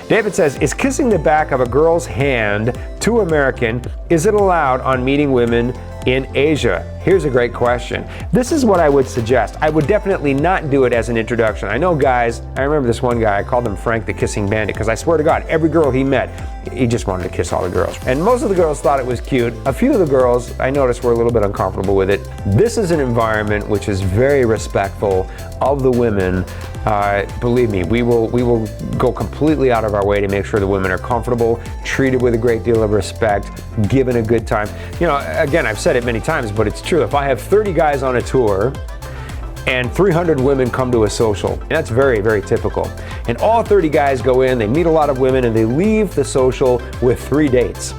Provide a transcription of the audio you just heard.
David says, is kissing the back of a girl's hand too American? Is it allowed on meeting women in Asia? Here's a great question. This is what I would suggest. I would definitely not do it as an introduction. I know guys, I remember this one guy, I called him Frank the Kissing Bandit, because I swear to God, every girl he met, he just wanted to kiss all the girls. And most of the girls thought it was cute. A few of the girls, I noticed, were a little bit uncomfortable with it. This is an environment which is very respectful of the women. Believe me, we will go completely out of our way to make sure the women are comfortable, treated with a great deal of respect, given a good time. You know, again, I've said it many times, but it's true. If I have 30 guys on a tour and 300 women come to a social, and that's very, very typical, and all 30 guys go in, they meet a lot of women, and they leave the social with 3 dates.